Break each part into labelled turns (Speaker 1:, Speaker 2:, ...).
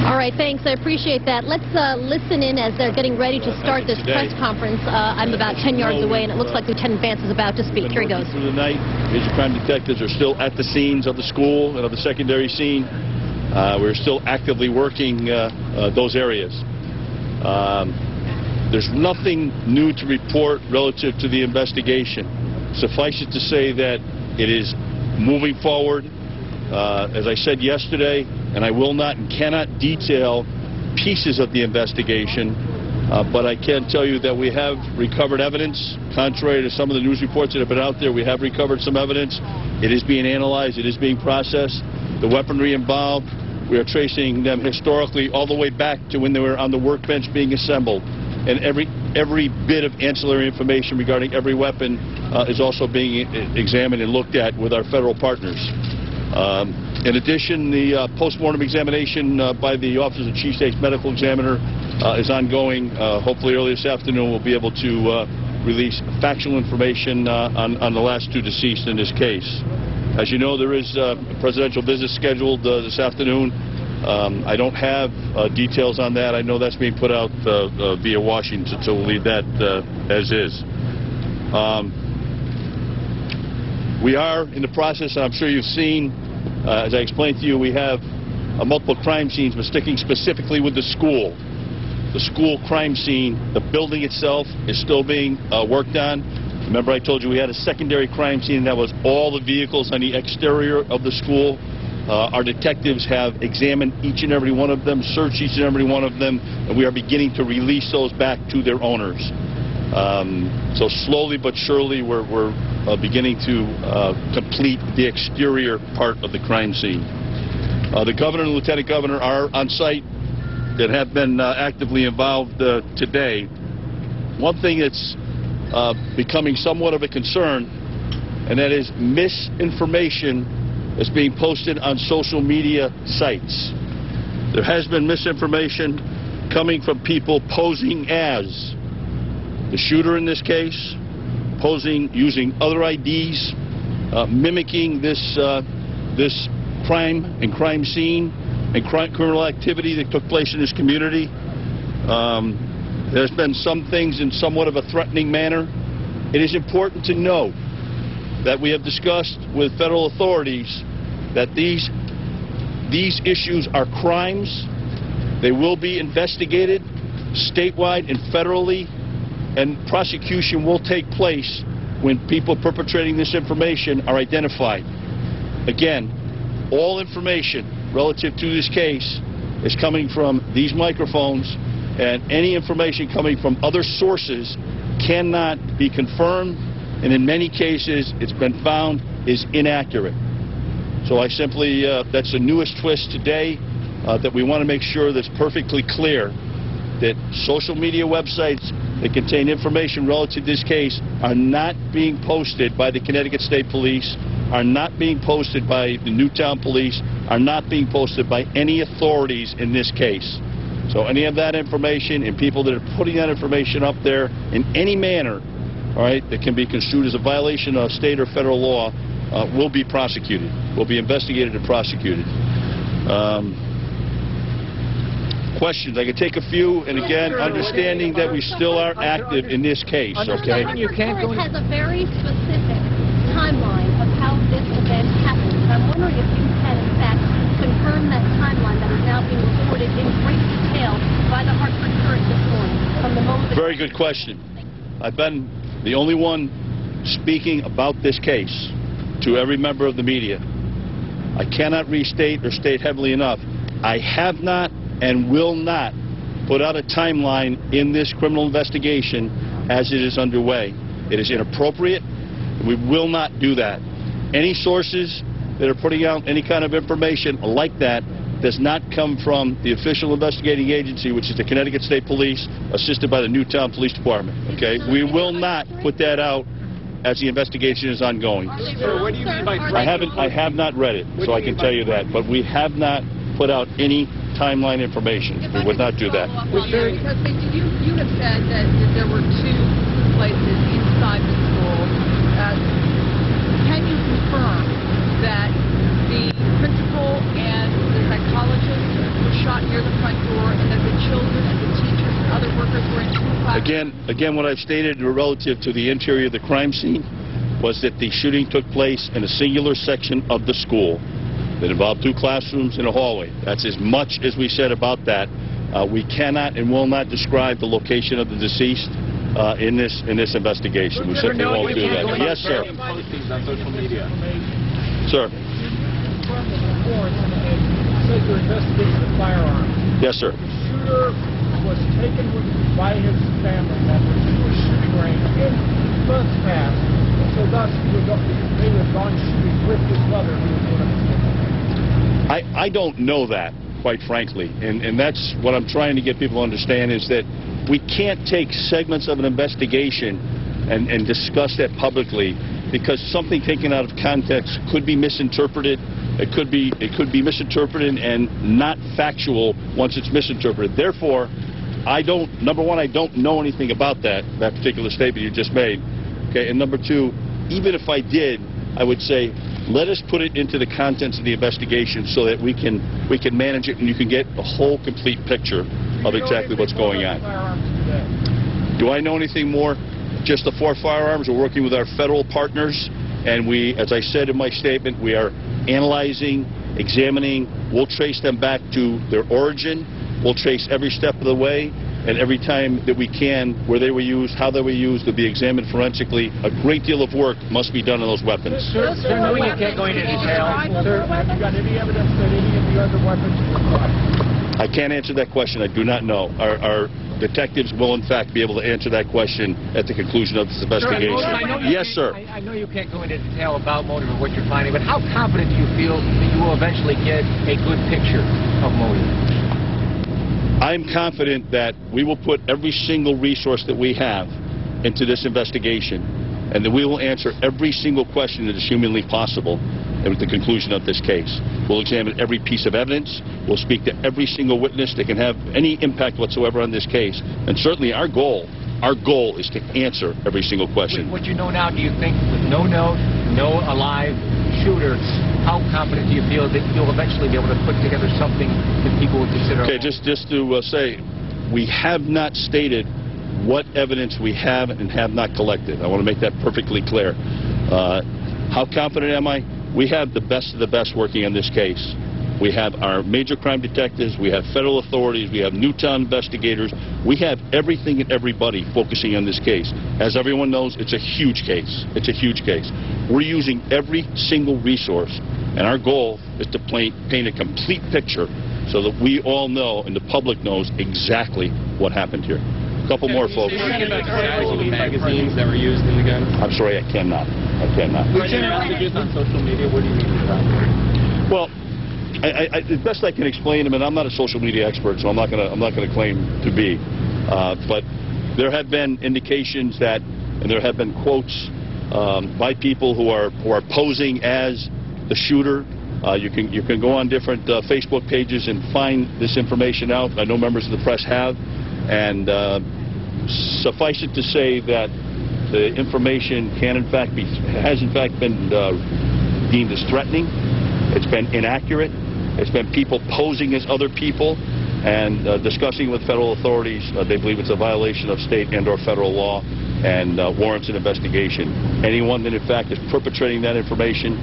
Speaker 1: All right, thanks. I appreciate that. Let's listen in as they're getting ready to start this press conference. I'm about 10 yards away, and it looks like Lieutenant Vance is about to speak. Here he goes.
Speaker 2: Through the night, major crime detectives are still at the scenes of the school and of the secondary scene. We're still actively working those areas. There's nothing new to report relative to the investigation. Suffice it to say that it is moving forward. As I said yesterday, and I will not and cannot detail pieces of the investigation, but I can tell you that we have recovered evidence. Contrary to some of the news reports that have been out there, we have recovered some evidence. It is being analyzed. It is being processed. The weaponry involved, we are tracing them historically all the way back to when they were on the workbench being assembled. And every bit of ancillary information regarding every weapon is also being examined and looked at with our federal partners. In addition, the post-mortem examination by the Office of the Chief State's Medical Examiner is ongoing. Hopefully early this afternoon we'll be able to release factual information on the last two deceased in this case. As you know, there is a presidential visit scheduled this afternoon. I don't have details on that. I know that's being put out via Washington, so we'll leave that as is. We are in the process, and I'm sure you've seen, as I explained to you, we have multiple crime scenes, but sticking specifically with the school. The school crime scene, the building itself is still being worked on. Remember I told you we had a secondary crime scene that was all the vehicles on the exterior of the school. Our detectives have examined each and every one of them, searched each and every one of them, and we are beginning to release those back to their owners. So slowly but surely we're beginning to complete the exterior part of the crime scene. The governor and lieutenant governor are on site that have been actively involved today. One thing that's becoming somewhat of a concern, and that is misinformation is being posted on social media sites. There has been misinformation coming from people posing as the shooter in this case, posing using other IDs, mimicking this crime and crime scene and criminal activity that took place in this community. There's been some things in somewhat of a threatening manner. It is important to know that we have discussed with federal authorities that these issues are crimes. They will be investigated statewide and federally, and prosecution will take place when people perpetrating this information are identified. Again, all information relative to this case is coming from these microphones, and any information coming from other sources cannot be confirmed, and in many cases it's been found is inaccurate. So I simply, that's the newest twist today, that we want to make sure that's perfectly clear that social media websites that contain information relative to this case are not being posted by the Connecticut State Police, are not being posted by the Newtown Police, are not being posted by any authorities in this case. So any of that information and people that are putting that information up there in any manner, all right, that can be construed as a violation of state or federal law, will be prosecuted, will be investigated and prosecuted. Questions? I can take a few, and again, understanding that we still are active in this case, okay?
Speaker 1: You can't go. It has a very specific timeline of how this event happened. I'm wondering if you can, in fact, confirm that timeline that is now being reported in great detail by the Hartford Courant this morning from the moment.
Speaker 2: Very good question. I've been the only one speaking about this case to every member of the media. I cannot restate or state heavily enough. I have not and will not put out a timeline in this criminal investigation as it is underway. It is inappropriate. We will not do that. Any sources that are putting out any kind of information like that does not come from the official investigating agency, which is the Connecticut State Police, assisted by the Newtown Police Department. Okay? We will not put that out as the investigation is ongoing.
Speaker 3: Sir, what do you mean by
Speaker 2: I have not read it, so I can tell you that, but we have not put out any timeline information. We would not do that.
Speaker 4: Because you have said that there were two places inside the school. Can you confirm that the principal and the psychologist was shot near the front door, and that the children and the teachers and other workers were in two classes?
Speaker 2: Again, what I've stated relative to the interior of the crime scene was that the shooting took place in a singular section of the school that involved 2 classrooms and a hallway. That's as much as we said about that. We cannot and will not describe the location of the deceased in this investigation. We simply won't do that. Yes, sir. Sir.
Speaker 3: Says you're investigating the firearms.
Speaker 2: Yes, sir.
Speaker 3: The shooter was taken by his family members to a shooting range in months past, and so thus they were gone shooting with his mother, who was one of his victims.
Speaker 2: I don't know that, quite frankly, and that's what I'm trying to get people to understand, is that we can't take segments of an investigation and discuss that publicly, because something taken out of context could be misinterpreted. It could be misinterpreted and not factual once it's misinterpreted. Therefore, number one, I don't know anything about that particular statement you just made. Okay, and number two, even if I did, I would say, let us put it into the contents of the investigation so that we can manage it and you can get a whole complete picture of exactly what's going on. Do I know anything more? Just the 4 firearms. We're working with our federal partners, and we, as I said in my statement, we are analyzing, examining. We'll trace them back to their origin. We'll trace every step of the way, and every time that we can, where they were used, how they were used, will be examined forensically. A great deal of work must be done on those weapons.
Speaker 3: Sir, knowing you can't go into detail, sir, have you got any evidence that any of the other weapons were fired?
Speaker 2: I can't answer that question. I do not know. Our detectives will, in fact, be able to answer that question at the conclusion of this investigation. Yes, sir.
Speaker 5: I know you can't go into detail about motive or what you're finding, but how confident do you feel that you will eventually get a good picture of motive?
Speaker 2: I'm confident that we will put every single resource that we have into this investigation, and that we will answer every single question that is humanly possible at the conclusion of this case. We'll examine every piece of evidence. We'll speak to every single witness that can have any impact whatsoever on this case. And certainly our goal is to answer every single question.
Speaker 5: What you know now, do you think with no note, no alive shooter, how confident do you feel that you'll eventually be able to put together something that people would consider?
Speaker 2: Okay, just to say, we have not stated what evidence we have and have not collected. I want to make that perfectly clear. How confident am I? We have the best of the best working on this case. We have our major crime detectives, we have federal authorities, we have Newtown investigators. We have everything and everybody focusing on this case. As everyone knows, it's a huge case. It's a huge case. We're using every single resource, and our goal is to paint a complete picture so that we all know and the public knows exactly what happened here. A couple more, folks.
Speaker 6: Can you talk about the magazines that were used in the gun?
Speaker 2: I'm sorry, I cannot.
Speaker 6: Are there messages on social media? What do you mean by that?
Speaker 2: Well, the best I can explain them, and I'm not a social media expert, so I'm not gonna claim to be. But there have been indications that, and there have been quotes by people who are posing as the shooter. You can go on different Facebook pages and find this information out. I know members of the press have, and suffice it to say that the information has in fact been deemed as threatening. It's been inaccurate. It's been people posing as other people and discussing with federal authorities. They believe it's a violation of state and or federal law and warrants an investigation. Anyone that in fact is perpetrating that information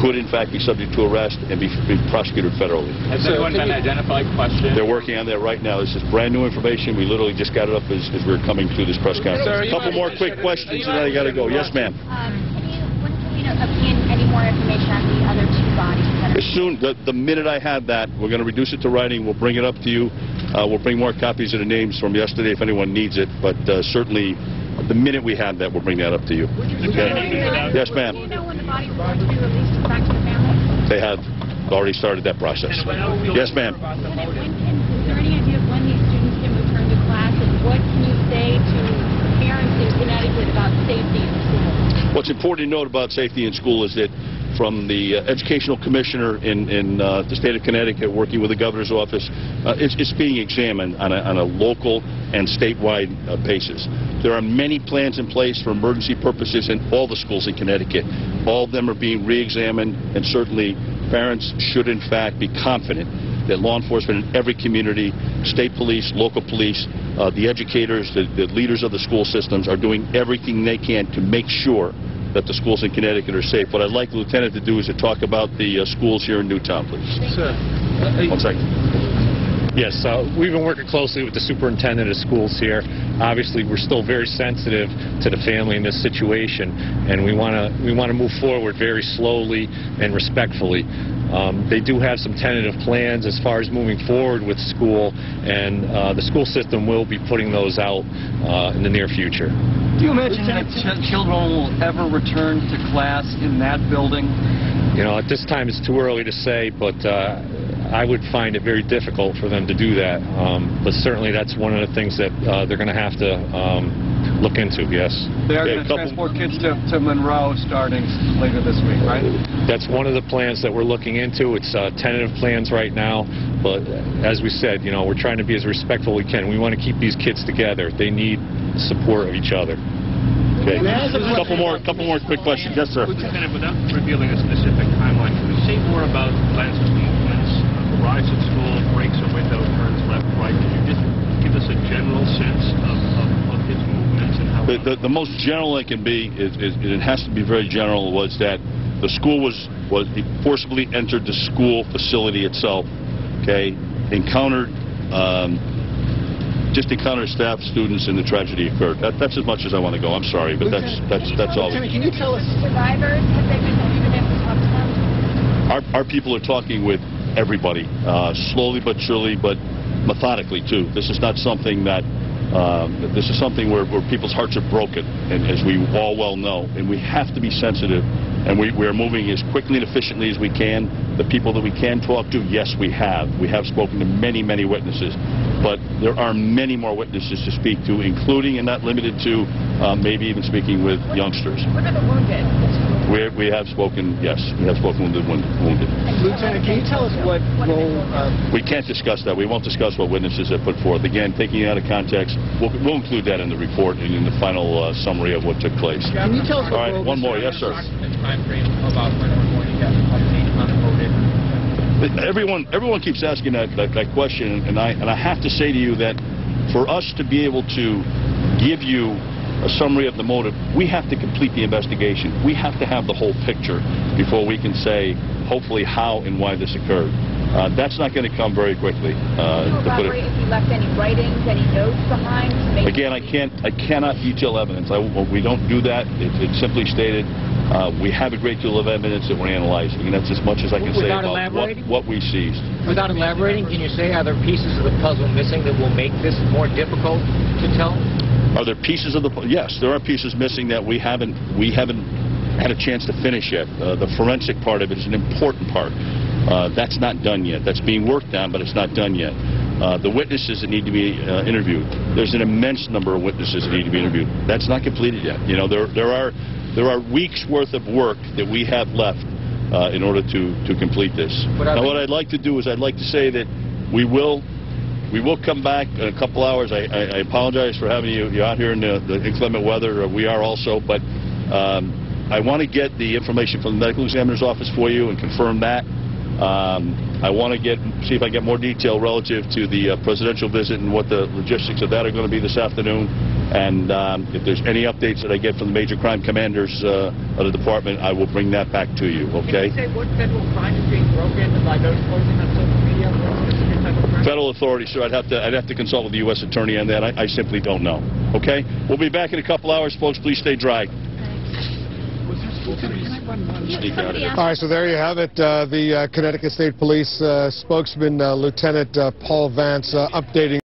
Speaker 2: could in fact be subject to arrest and be prosecuted federally.
Speaker 6: Has anyone been identified, questioned?
Speaker 2: They're working on that right now. This is brand new information. We literally just got it up as we were coming through this press conference. A couple more quick questions and then I got to go. Yes, ma'am.
Speaker 1: When can we obtain any more information on the other 2 bodies?
Speaker 2: As soon, the minute I have that, we're going to reduce it to writing. We'll bring it up to you. We'll bring more copies of the names from yesterday if anyone needs it. But certainly, the minute we have that, we'll bring that up to you. Okay. Yes, ma'am.
Speaker 1: Do you know when the bodies are going to be released back to the family?
Speaker 2: They have already started that process. Yes, ma'am.
Speaker 1: Is there any idea of when these students can return to class, and what can you say to parents in Connecticut about safety in school?
Speaker 2: What's important to note about safety in school is that from the educational commissioner in the state of Connecticut working with the governor's office, it's being examined on a local and statewide basis. There are many plans in place for emergency purposes in all the schools in Connecticut. All of them are being re-examined, and certainly parents should in fact be confident that law enforcement in every community, state police, local police, the educators, the leaders of the school systems are doing everything they can to make sure that the schools in Connecticut are safe. What I'd like the Lieutenant to do is to talk about the schools here in Newtown, please.
Speaker 6: Sir.
Speaker 2: 1 second.
Speaker 7: Yes, we've been working closely with the superintendent of schools here. Obviously, we're still very sensitive to the family in this situation, and we want to move forward very slowly and respectfully. They do have some tentative plans as far as moving forward with school, and the school system will be putting those out in the near future.
Speaker 6: Do you imagine that children will ever return to class in that building?
Speaker 7: You know, at this time it's too early to say, but I would find it very difficult for them to do that. But certainly that's one of the things that they're going to have to look into, yes.
Speaker 6: They are going to transport kids to Monroe starting later this week, right?
Speaker 7: That's one of the plans that we're looking into. It's tentative plans right now, but as we said, you know, we're trying to be as respectful as we can. We want to keep these kids together. They need support of each other.
Speaker 2: Okay. A couple more quick questions. Yes, sir.
Speaker 8: Lieutenant, without revealing a specific timeline, can we say more about plans of movements, arrives at school, breaks a window, turns left, right? Can you just give us a general sense of his movements and how...
Speaker 2: The most general it can be, it has to be very general, was that the school he forcibly entered the school facility itself, okay, encountered staff, students, and the tragedy occurred. That's as much as I want to go. I'm sorry, but that's all.
Speaker 3: Lieutenant, can you tell us...
Speaker 1: Survivors, have they been able to talk to them?
Speaker 2: Our people are talking with everybody, slowly but surely, but methodically too. This is not something that this is something where people's hearts are broken, and as we all well know, and we have to be sensitive, and we are moving as quickly and efficiently as we can. The people that we can talk to, yes, we have spoken to many witnesses, but there are many more witnesses to speak to, including and not limited to maybe even speaking with youngsters.
Speaker 4: What are the wounded?
Speaker 2: We have spoken, yes, we have spoken with the wounded.
Speaker 3: Lieutenant, can you tell us what role...
Speaker 2: We can't discuss that. We won't discuss what witnesses have put forth. Again, taking it out of context, we'll include that in the report and in the final summary of what took place.
Speaker 3: Can you tell us
Speaker 2: All right, one more. Yes, sir. Everyone keeps asking that question, and I have to say to you that for us to be able to give you a summary of the motive, we have to complete the investigation. We have to have the whole picture before we can say, hopefully, how and why this occurred. That's not going to come very quickly.
Speaker 4: Elaborate if he left any writings, any notes behind?
Speaker 2: Again, I cannot detail evidence. We don't do that. It's simply stated. We have a great deal of evidence that we're analyzing, and that's as much as I can say about what we seized.
Speaker 5: Without elaborating, can you say are there pieces of the puzzle missing that will make this more difficult to tell?
Speaker 2: Are there pieces of the... Yes, there are pieces missing that we haven't had a chance to finish yet. The forensic part of it is an important part. That's not done yet. That's being worked on, but it's not done yet. The witnesses that need to be interviewed. There's an immense number of witnesses that need to be interviewed. That's not completed yet. You know, there are weeks worth of work that we have left in order to complete this. Now, what I'd like to do is I'd like to say that we will come back in a couple hours. I apologize for having you out here in the inclement weather. We are also, but I want to get the information from the medical examiner's office for you and confirm that. I want to see if I get more detail relative to the presidential visit and what the logistics of that are going to be this afternoon. And if there's any updates that I get from the major crime commanders of the department, I will bring that back to you, okay?
Speaker 6: Can you say what federal crime is being broken by those posting on social media? What specific type of crime?
Speaker 2: Federal authorities, sir. I'd have to consult with the U.S. Attorney on that. I simply don't know, okay? We'll be back in a couple hours, folks. Please stay dry.
Speaker 9: All right, so there you have it. The Connecticut State Police spokesman, Lieutenant Paul Vance, updating